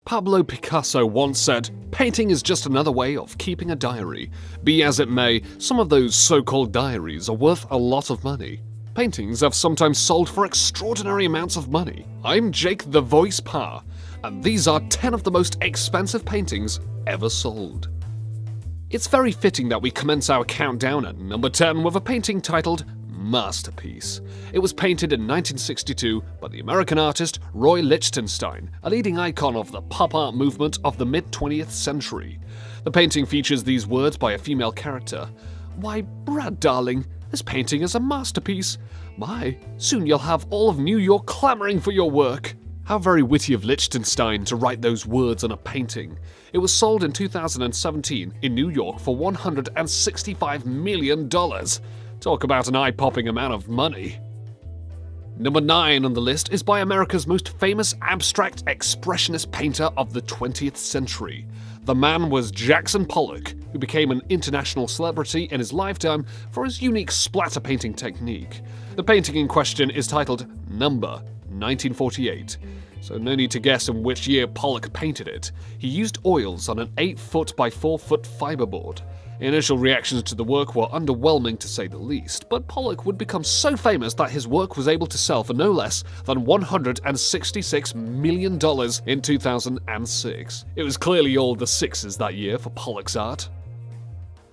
Pablo Picasso once said, "Painting is just another way of keeping a diary. Be as it may, some of those so-called diaries are worth a lot of money. Paintings have sometimes sold for extraordinary amounts of money. I'm Jake the Voice Parr, and these are 10 of the most expensive paintings ever sold." It's very fitting that we commence our countdown at number 10 with a painting titled Masterpiece. It was painted in 1962 by the American artist Roy Lichtenstein, a leading icon of the pop art movement of the mid-20th century. The painting features these words by a female character. "Why, Brad, darling, this painting is a masterpiece. My, soon you'll have all of New York clamoring for your work." How very witty of Lichtenstein to write those words on a painting. It was sold in 2017 in New York for $165 million. Talk about an eye-popping amount of money. Number 9 on the list is by America's most famous abstract expressionist painter of the 20th century. The man was Jackson Pollock, who became an international celebrity in his lifetime for his unique splatter painting technique. The painting in question is titled Number 1948, so no need to guess in which year Pollock painted it. He used oils on an 8-foot by 4-foot fiberboard. Initial reactions to the work were underwhelming to say the least, but Pollock would become so famous that his work was able to sell for no less than $166 million in 2006. It was clearly all the sixes that year for Pollock's art.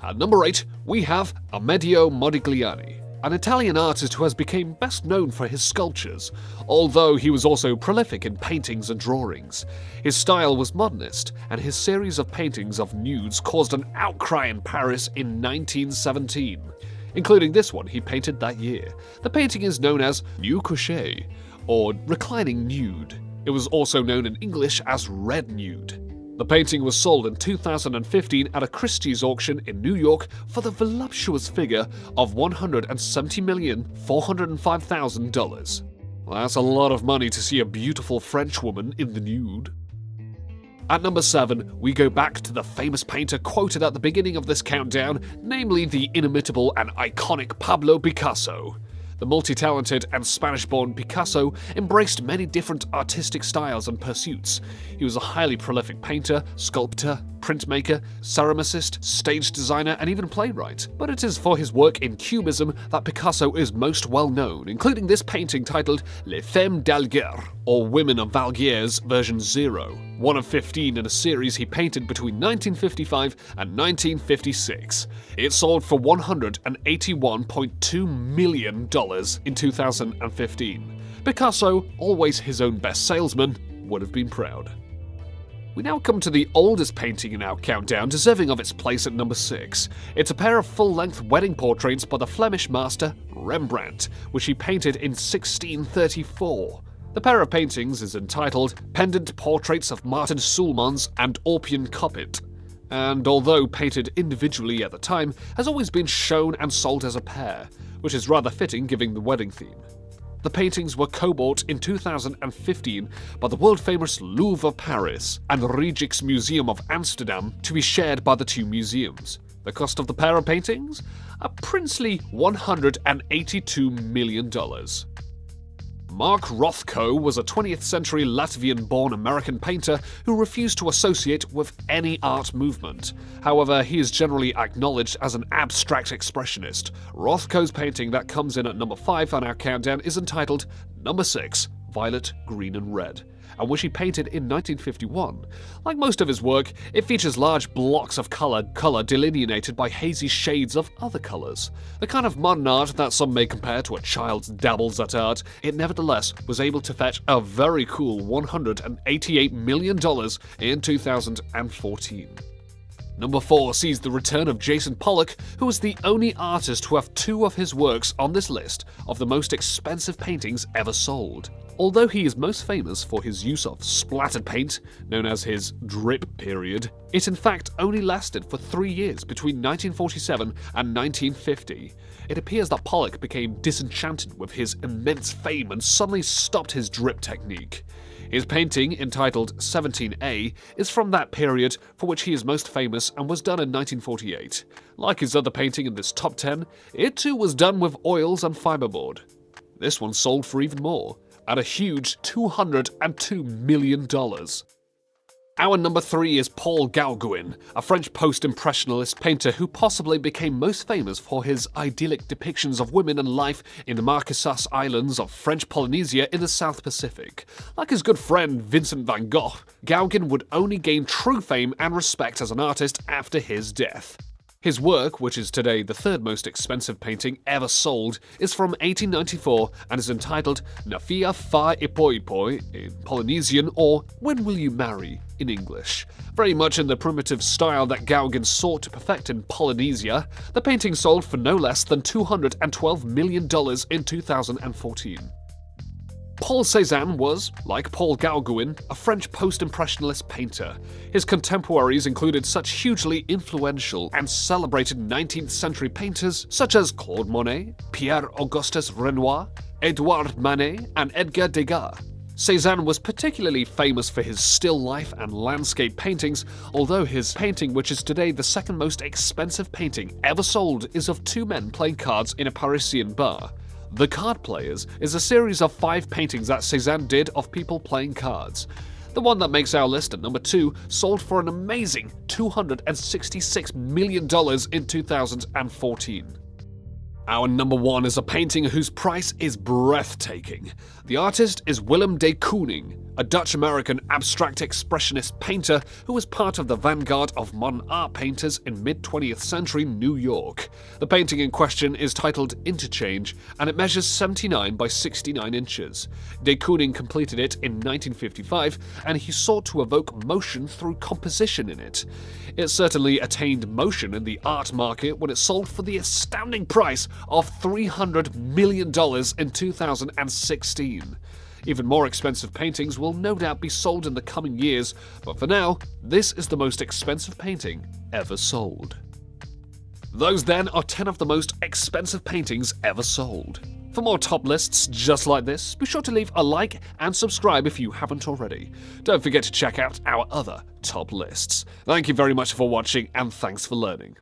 At number 8, we have Amedeo Modigliani, an Italian artist who has become best known for his sculptures, although he was also prolific in paintings and drawings. His style was modernist, and his series of paintings of nudes caused an outcry in Paris in 1917, including this one he painted that year. The painting is known as Nu Couché, or Reclining Nude. It was also known in English as Red Nude. The painting was sold in 2015 at a Christie's auction in New York for the voluptuous figure of $170,405,000. Well, that's a lot of money to see a beautiful French woman in the nude. At number 7, we go back to the famous painter quoted at the beginning of this countdown, namely the inimitable and iconic Pablo Picasso. The multi-talented and Spanish-born Picasso embraced many different artistic styles and pursuits. He was a highly prolific painter, sculptor, printmaker, ceramicist, stage designer, and even playwright. But it is for his work in Cubism that Picasso is most well known, including this painting titled Les Femmes d'Alger, or Women of Algiers version 0, one of 15 in a series he painted between 1955 and 1956. It sold for $181.2 million in 2015. Picasso, always his own best salesman, would have been proud. We now come to the oldest painting in our countdown, deserving of its place at number 6. It's a pair of full-length wedding portraits by the Flemish master Rembrandt, which he painted in 1634. The pair of paintings is entitled Pendant Portraits of Martin Soolmans and Orpian Coppet, and although painted individually at the time, has always been shown and sold as a pair, which is rather fitting given the wedding theme. The paintings were co-bought in 2015 by the world-famous Louvre of Paris and the Rijksmuseum of Amsterdam to be shared by the two museums. The cost of the pair of paintings? A princely $182 million. Mark Rothko was a 20th century Latvian-born American painter who refused to associate with any art movement. However, he is generally acknowledged as an abstract expressionist. Rothko's painting that comes in at number 5 on our countdown is entitled Number 6, Violet, Green and Red, and which he painted in 1951. Like most of his work, it features large blocks of color delineated by hazy shades of other colors. The kind of modern art that some may compare to a child's dabbles at art, it nevertheless was able to fetch a very cool $188 million in 2014. Number 4 sees the return of Jackson Pollock, who is the only artist to have 2 of his works on this list of the most expensive paintings ever sold. Although he is most famous for his use of splattered paint, known as his drip period, it in fact only lasted for 3 years between 1947 and 1950. It appears that Pollock became disenchanted with his immense fame and suddenly stopped his drip technique. His painting, entitled 17A, is from that period, for which he is most famous and was done in 1948. Like his other painting in this top 10, it too was done with oils and fiberboard. This one sold for even more, at a huge $202 million. Our number 3 is Paul Gauguin, a French post-impressionist painter who possibly became most famous for his idyllic depictions of women and life in the Marquesas Islands of French Polynesia in the South Pacific. Like his good friend Vincent van Gogh, Gauguin would only gain true fame and respect as an artist after his death. His work, which is today the third most expensive painting ever sold, is from 1894 and is entitled Na Fia Fa Ipoipoi in Polynesian, or When Will You Marry in English. Very much in the primitive style that Gauguin sought to perfect in Polynesia, the painting sold for no less than $212 million in 2014. Paul Cezanne was, like Paul Gauguin, a French post-impressionist painter. His contemporaries included such hugely influential and celebrated 19th century painters such as Claude Monet, Pierre-Auguste Renoir, Edouard Manet, and Edgar Degas. Cezanne was particularly famous for his still life and landscape paintings, although his painting, which is today the second most expensive painting ever sold, is of two men playing cards in a Parisian bar. The Card Players is a series of 5 paintings that Cezanne did of people playing cards. The one that makes our list at number 2 sold for an amazing $266 million in 2014. Our number 1 is a painting whose price is breathtaking. The artist is Willem de Kooning, a Dutch-American abstract expressionist painter who was part of the vanguard of modern art painters in mid-20th century New York. The painting in question is titled Interchange, and it measures 79 by 69 inches. De Kooning completed it in 1955, and he sought to evoke motion through composition in it. It certainly attained motion in the art market when it sold for the astounding price of $300 million in 2016. Even more expensive paintings will no doubt be sold in the coming years, but for now, this is the most expensive painting ever sold. Those then are 10 of the most expensive paintings ever sold. For more top lists just like this, be sure to leave a like and subscribe if you haven't already. Don't forget to check out our other top lists. Thank you very much for watching, and thanks for learning.